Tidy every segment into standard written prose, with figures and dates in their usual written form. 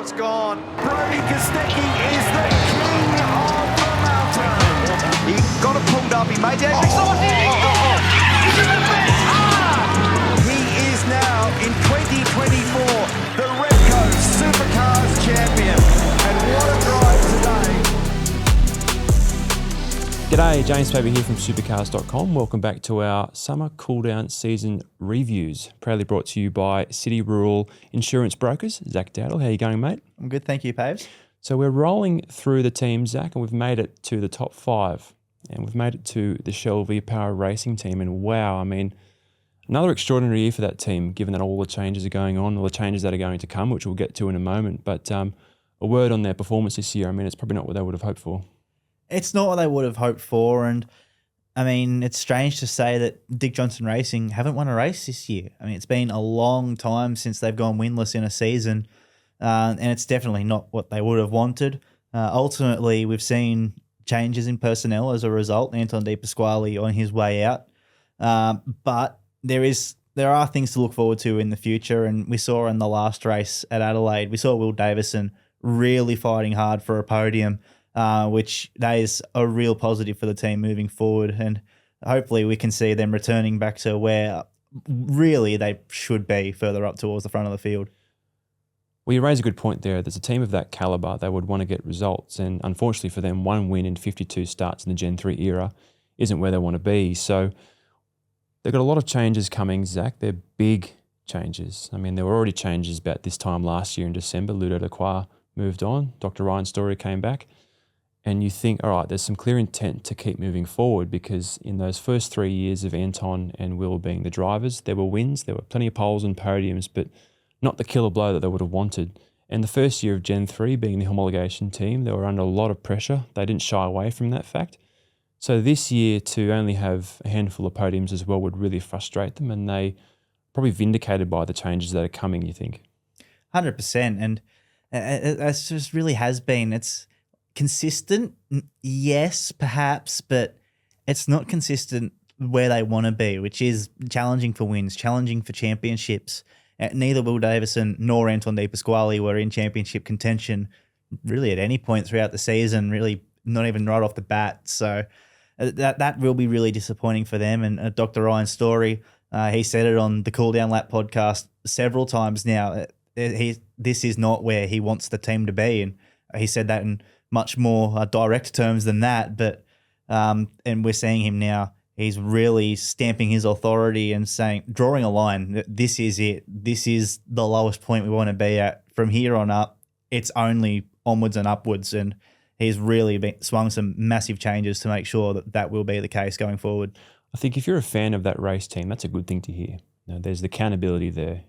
it's gone. Brodie Kostecki is the king of the mountain. He got it pulled up. He made the exit. He is now in 2024 the Repco Supercars Champion. And what a drive today. G'day, James Faber here from Supercars.com. Welcome back to our summer cooldown season reviews, proudly brought to you by City Rural Insurance Brokers. Zach Dowdle, how you going, mate? I'm good, thank you, Paves. So we're rolling through the team, Zach, and we've made it to the top five. And we've made it to the Shell V-Power Racing team. And wow, I mean, another extraordinary year for that team, given that all the changes are going on, all the changes that are going to come, which we'll get to in a moment. But a word on their performance this year, I mean, it's probably not what they would have hoped for. It's not what they would have hoped for, and I mean, it's strange to say that Dick Johnson Racing haven't won a race this year. I mean, it's been a long time since they've gone winless in a season, and it's definitely not what they would have wanted. Ultimately, we've seen changes in personnel as a result. Anton de Pasquali on his way out, but there are things to look forward to in the future, and we saw in the last race at Adelaide, we saw Will Davison really fighting hard for a podium. Which that is a real positive for the team moving forward. And hopefully we can see them returning back to where really they should be, further up towards the front of the field. Well, you raise a good point there. There's a team of that calibre, they would want to get results. And unfortunately for them, one win in 52 starts in the Gen 3 era isn't where they want to be. So they've got a lot of changes coming, Zach. They're big changes. I mean, there were already changes about this time last year in December. Ludo Lacroix moved on. Dr. Ryan Story came back. And you think, all right, there's some clear intent to keep moving forward because in those first 3 years of Anton and Will being the drivers, there were wins, there were plenty of poles and podiums, but not the killer blow that they would have wanted. And the first year of Gen 3 being the homologation team, they were under a lot of pressure. They didn't shy away from that fact. So this year to only have a handful of podiums as well would really frustrate them, and they probably vindicated by the changes that are coming, you think? 100%. And it just really has been. It's consistent, yes, perhaps, but it's not consistent where they want to be, which is challenging for wins, challenging for championships. Neither Will Davison nor Anton de Pasquali were in championship contention really at any point throughout the season, really not even right off the bat. So that will be really disappointing for them. And Dr. Ryan Story, he said it on the Cool Down Lap podcast several times now. This is not where he wants the team to be. And he said that in much more direct terms than that, but and we're seeing him now. He's really stamping his authority and saying, drawing a line. This is it. This is the lowest point we want to be at. From here on up, it's only onwards and upwards. And he's really swung some massive changes to make sure that that will be the case going forward. I think if you're a fan of that race team, that's a good thing to hear. You know, there's the accountability there.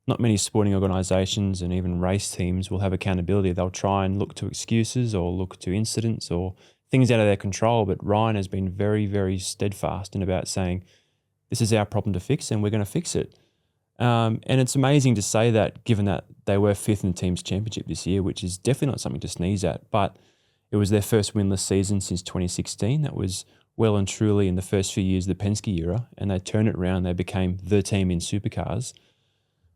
Not many sporting organisations and even race teams will have accountability. They'll try and look to excuses or look to incidents or things out of their control. But Ryan has been very, very steadfast in about saying, this is our problem to fix and we're going to fix it. And it's amazing to say that given that they were fifth in the team's championship this year, which is definitely not something to sneeze at. But it was their first winless season since 2016. That was well and truly in the first few years of the Penske era. And they turned it around. They became the team in supercars.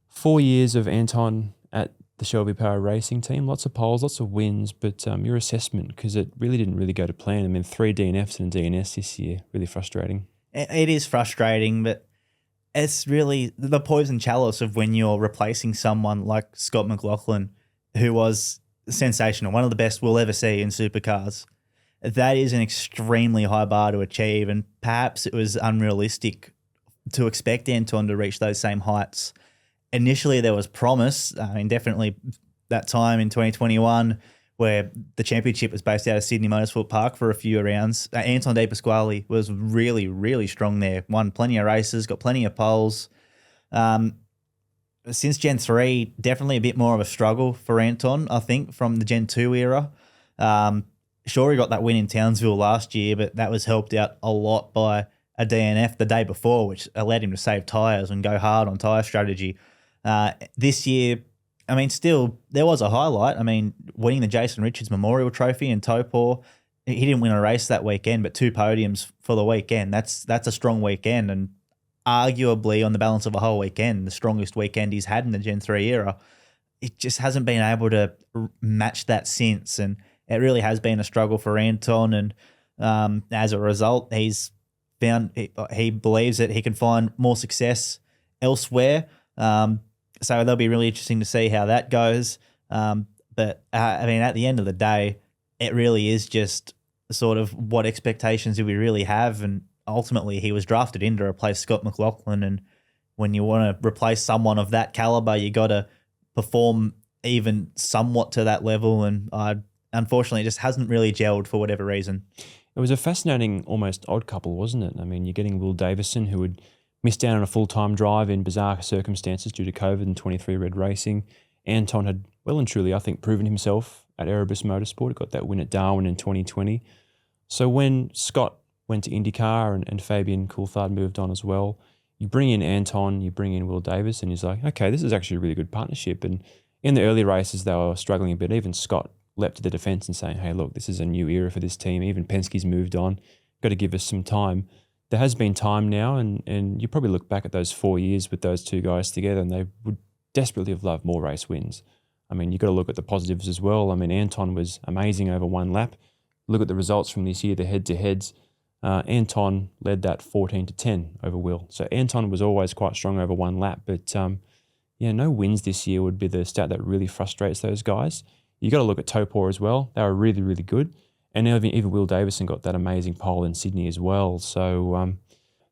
4 years of Anton at the Shell V-Power Racing team, lots of poles, lots of wins, but your assessment, because it really didn't really go to plan. I mean, 3 DNFs and a DNS this year, really frustrating. It is frustrating, but it's really the poison chalice of when you're replacing someone like Scott McLaughlin, who was sensational, one of the best we'll ever see in supercars. That is an extremely high bar to achieve, and perhaps it was unrealistic to expect Anton to reach those same heights. Initially, there was promise. I mean, definitely that time in 2021 where the championship was based out of Sydney Motorsport Park for a few rounds. Anton de Pasquali was really, really strong there. Won plenty of races, got plenty of poles. Since Gen 3, definitely a bit more of a struggle for Anton, I think, from the Gen 2 era. Sure, he got that win in Townsville last year, but that was helped out a lot by a DNF the day before, which allowed him to save tyres and go hard on tyre strategy. This year, I mean, still, there was a highlight. I mean, winning the Jason Richards Memorial Trophy in Taupō. He didn't win a race that weekend, but 2 podiums for the weekend. That's a strong weekend, and arguably on the balance of a whole weekend, the strongest weekend he's had in the Gen 3 era. it just hasn't been able to match that since. And it really has been a struggle for Anton. And as a result, he believes that he can find more success elsewhere. So that'll be really interesting to see how that goes. But I mean, at the end of the day, it really is just sort of what expectations do we really have. And ultimately, he was drafted in to replace Scott McLaughlin. And when you want to replace someone of that caliber, you got to perform even somewhat to that level. And unfortunately, it just hasn't really gelled for whatever reason. It was a fascinating, almost odd couple, wasn't it? I mean, you're getting Will Davison, who had missed out on a full-time drive in bizarre circumstances due to COVID and 23 Red Racing. Anton had well and truly, I think, proven himself at Erebus Motorsport. He got that win at Darwin in 2020. So when Scott went to IndyCar and Fabian Coulthard moved on as well, you bring in Anton, you bring in Will Davis, and he's like, okay, this is actually a really good partnership. And in the early races, they were struggling a bit. Even Scott leapt to the defense and saying, hey, look, this is a new era for this team. Even Penske's moved on. Got to give us some time. There has been time now, and you probably look back at those 4 years with those two guys together, and they would desperately have loved more race wins. I mean, you've got to look at the positives as well. I mean, Anton was amazing over one lap. Look at the results from this year, the head-to-heads. Anton led that 14-10 over Will. So Anton was always quite strong over one lap, but no wins this year would be the stat that really frustrates those guys. You got to look at Taupō as well. They were really, really good. And even Will Davison got that amazing pole in Sydney as well. So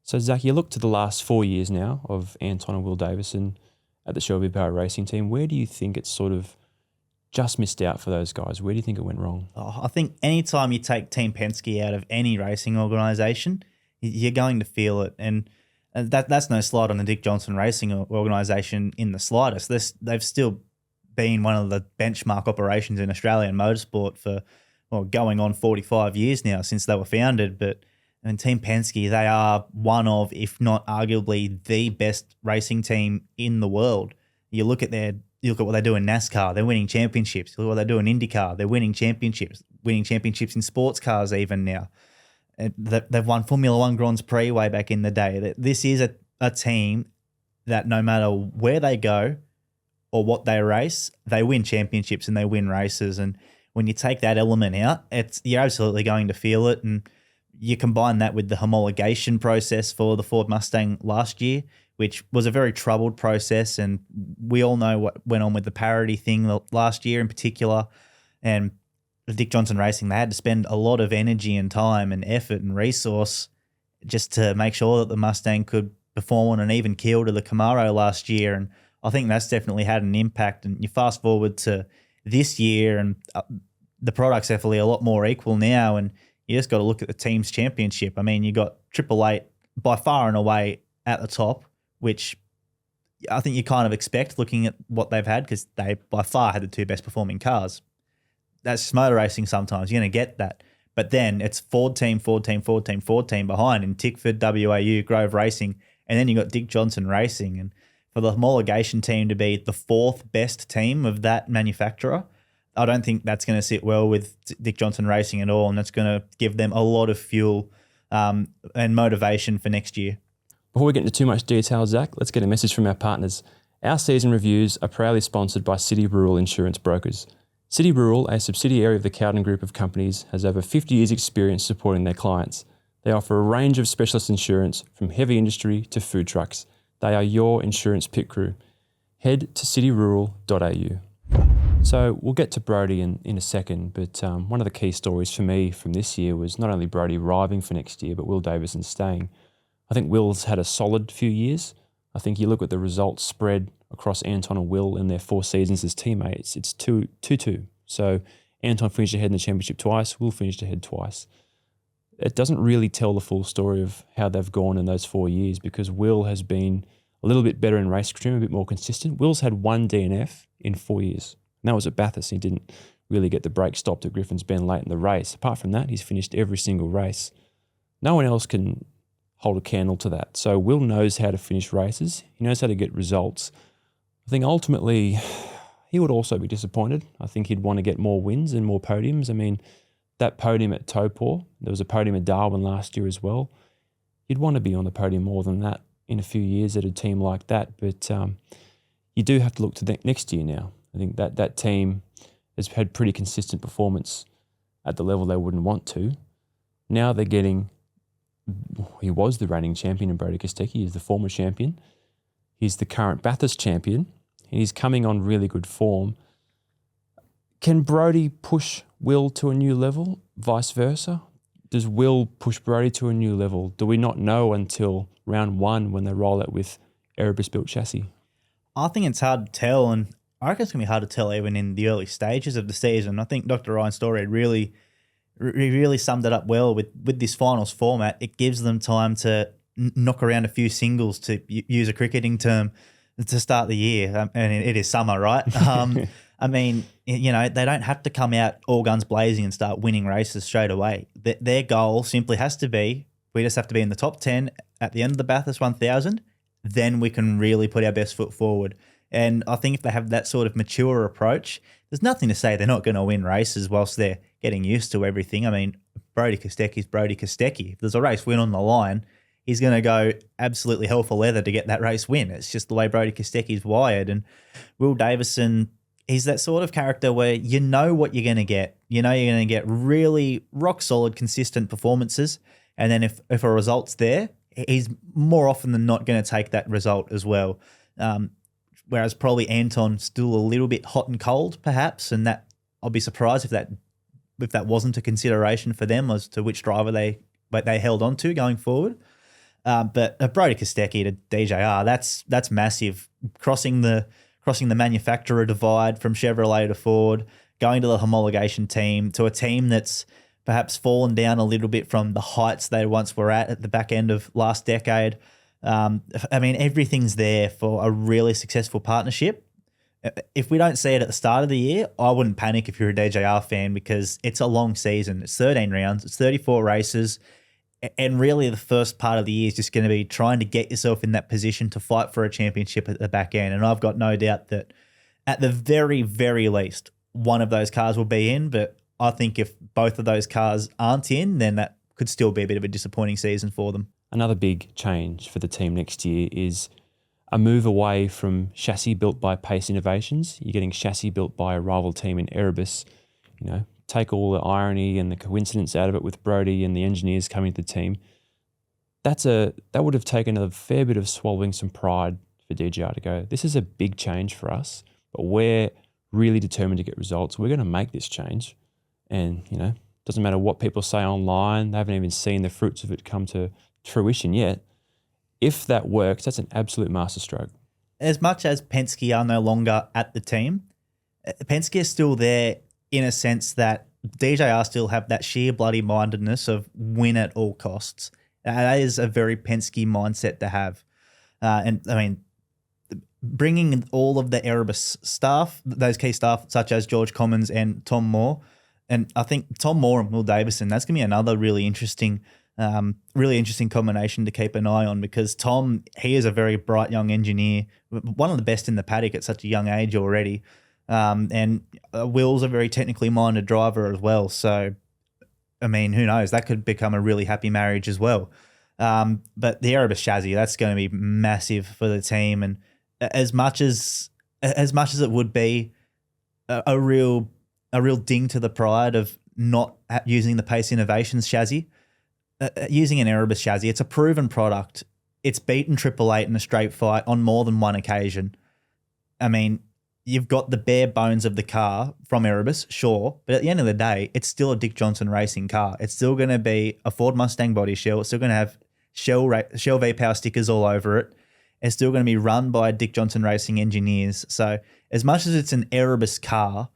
Zach, you look to the last 4 years now of Anton and Will Davison at the Shelby Power Racing team. Where do you think it's sort of just missed out for those guys? Where do you think it went wrong? I think anytime you take Team Penske out of any racing organisation, you're going to feel it. And that's no slight on the Dick Johnson Racing organisation in the slightest. They've still been one of the benchmark operations in Australian motorsport for going on 45 years now since they were founded. But Team Penske, they are one of, if not arguably, the best racing team in the world. You look at what they do in NASCAR, they're winning championships. You look at what they do in IndyCar, they're winning championships in sports cars even now. They've won Formula One Grands Prix way back in the day. This is a team that no matter where they go or what they race, they win championships and they win races. And when you take that element out, you're absolutely going to feel it. And you combine that with the homologation process for the Ford Mustang last year, which was a very troubled process. And we all know what went on with the parity thing last year in particular. And Dick Johnson Racing, they had to spend a lot of energy and time and effort and resource just to make sure that the Mustang could perform on an even keel to the Camaro last year. And I think that's definitely had an impact. And you fast forward to this year and the product's definitely a lot more equal now. And you just got to look at the team's championship. I mean, you got Triple Eight by far and away at the top, which I think you kind of expect looking at what they've had because they by far had the two best performing cars. That's just motor racing sometimes. You're going to get that. But then it's Ford team behind in Tickford, WAU, Grove Racing, and then you got Dick Johnson Racing. And for the homologation team to be the fourth best team of that manufacturer, I don't think that's going to sit well with Dick Johnson Racing at all, and that's going to give them a lot of fuel and motivation for next year. Before we get into too much detail, Zach, let's get a message from our partners. Our season reviews are proudly sponsored by City Rural Insurance Brokers. City Rural, a subsidiary of the Cowden Group of companies, has over 50 years' experience supporting their clients. They offer a range of specialist insurance from heavy industry to food trucks. They are your insurance pit crew. Head to cityrural.au. So we'll get to Brodie in a second, but one of the key stories for me from this year was not only Brodie arriving for next year, but Will Davison staying. I think Will's had a solid few years. I think you look at the results spread across Anton and Will in their 4 seasons as teammates, it's 2-2. So Anton finished ahead in the championship twice, Will finished ahead twice. It doesn't really tell the full story of how they've gone in those 4 years because Will has been a little bit better in race trim, a bit more consistent. Will's had 1 DNF in 4 years. And that was at Bathurst. He didn't really get the brake stopped at Griffin's Bend late in the race. Apart from that, he's finished every single race. No one else can hold a candle to that. So Will knows how to finish races. He knows how to get results. I think ultimately he would also be disappointed. I think he'd want to get more wins and more podiums. I mean, that podium at Taupō, there was a podium at Darwin last year as well. You'd want to be on the podium more than that in a few years at a team like that. But you do have to look to next year now. I think that team has had pretty consistent performance at the level they wouldn't want to. Now they're getting, he was the reigning champion in Brodie Kostecki, he's the former champion. He's the current Bathurst champion, and he's coming on really good form. Can Brodie push Will to a new level, vice versa? Does Will push Brodie to a new level? Do we not know until round 1 when they roll out with Erebus built chassis? I think it's hard to tell, and I reckon it's going to be hard to tell even in the early stages of the season. I think Dr. Ryan's story really summed it up well with this finals format. It gives them time to knock around a few singles, to use a cricketing term, to start the year. And it is summer, right? I mean, they don't have to come out all guns blazing and start winning races straight away. Their goal simply has to be, we just have to be in the top 10 at the end of the Bathurst 1000, then we can really put our best foot forward. And I think if they have that sort of mature approach, there's nothing to say they're not going to win races whilst they're getting used to everything. I mean, Brodie Kostecki's Brodie Kostecki. If there's a race win on the line, he's going to go absolutely hell for leather to get that race win. It's just the way Brodie Kostecki's wired. And Will Davison, he's that sort of character where you know what you're going to get. You know you're going to get really rock-solid, consistent performances. And then if a result's there, he's more often than not going to take that result as well. Whereas probably Anton still a little bit hot and cold, perhaps, and that I'll be surprised if that wasn't a consideration for them as to which driver they held on to going forward. But Brodie Kostecki to DJR, that's massive. Crossing the manufacturer divide from Chevrolet to Ford, going to the homologation team, to a team that's perhaps fallen down a little bit from the heights they once were at the back end of last decade. I mean, everything's there for a really successful partnership. If we don't see it at the start of the year, I wouldn't panic if you're a DJR fan, because it's a long season. It's 13 rounds. It's 34 races. And really the first part of the year is just going to be trying to get yourself in that position to fight for a championship at the back end. And I've got no doubt that at the very, very least, one of those cars will be in. But I think if both of those cars aren't in, then that could still be a bit of a disappointing season for them. Another big change for the team next year is a move away from chassis built by Pace Innovations. You're getting chassis built by a rival team in Erebus. Take all the irony and the coincidence out of it with Brodie and the engineers coming to the team. That would have taken a fair bit of swallowing some pride for DJR to go, this is a big change for us, but we're really determined to get results. We're going to make this change. And, doesn't matter what people say online. They haven't even seen the fruits of it come to fruition yet. If that works, that's an absolute masterstroke. As much as Penske are no longer at the team, Penske is still there in a sense that DJR still have that sheer bloody mindedness of win at all costs. That is a very Penske mindset to have. And I mean, bringing all of the Erebus staff, those key staff such as George Commons and Tom Moore, and I think Tom Moore and Will Davison, that's going to be another really interesting combination to keep an eye on, because Tom, he is a very bright young engineer, one of the best in the paddock at such a young age already. And Will's a very technically minded driver as well. So, I mean, who knows? That could become a really happy marriage as well. But the Erebus chassis, that's going to be massive for the team. And as much as it would be a real ding to the pride of not using the Pace Innovations chassis, using an Erebus chassis, it's a proven product. It's beaten Triple Eight in a straight fight on more than one occasion. I mean, you've got the bare bones of the car from Erebus, sure, but at the end of the day, it's still a Dick Johnson racing car. It's still going to be a Ford Mustang body shell. It's still going to have Shell V-Power stickers all over it. It's still going to be run by Dick Johnson Racing engineers. So as much as it's an Erebus car,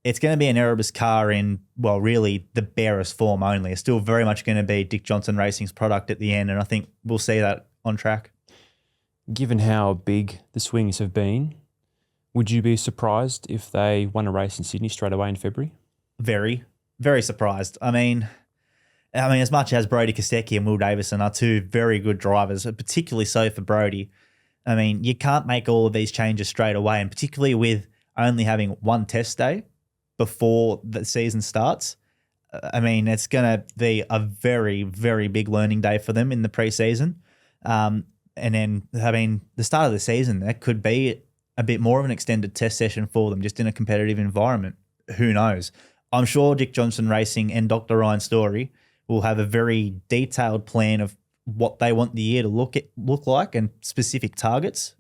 it's going to be an Erebus car in, well, really the barest form only. It's still very much going to be Dick Johnson Racing's product at the end, and I think we'll see that on track. Given how big the swings have been, would you be surprised if they won a race in Sydney straight away in February? Very, very surprised. I mean, as much as Brodie Kostecki and Will Davison are two very good drivers, particularly so for Brodie, I mean, you can't make all of these changes straight away, and particularly with only having one test day before the season starts. I mean, it's going to be a very, very big learning day for them in the preseason. And then, I mean, the start of the season, that could be a bit more of an extended test session for them, just in a competitive environment. Who knows? I'm sure Dick Johnson Racing and Dr. Ryan Story will have a very detailed plan of what they want the year to look like and specific targets.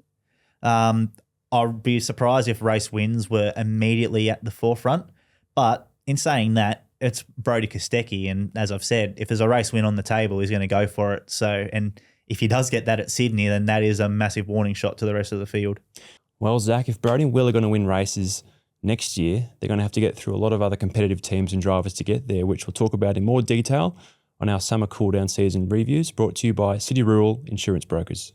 I'd be surprised if race wins were immediately at the forefront. But in saying that, it's Brodie Kostecki, and as I've said, if there's a race win on the table, he's going to go for it. So, and if he does get that at Sydney, then that is a massive warning shot to the rest of the field. Well, Zach, if Brodie and Will are going to win races next year, they're going to have to get through a lot of other competitive teams and drivers to get there, which we'll talk about in more detail on our summer cool-down season reviews, brought to you by City Rural Insurance Brokers.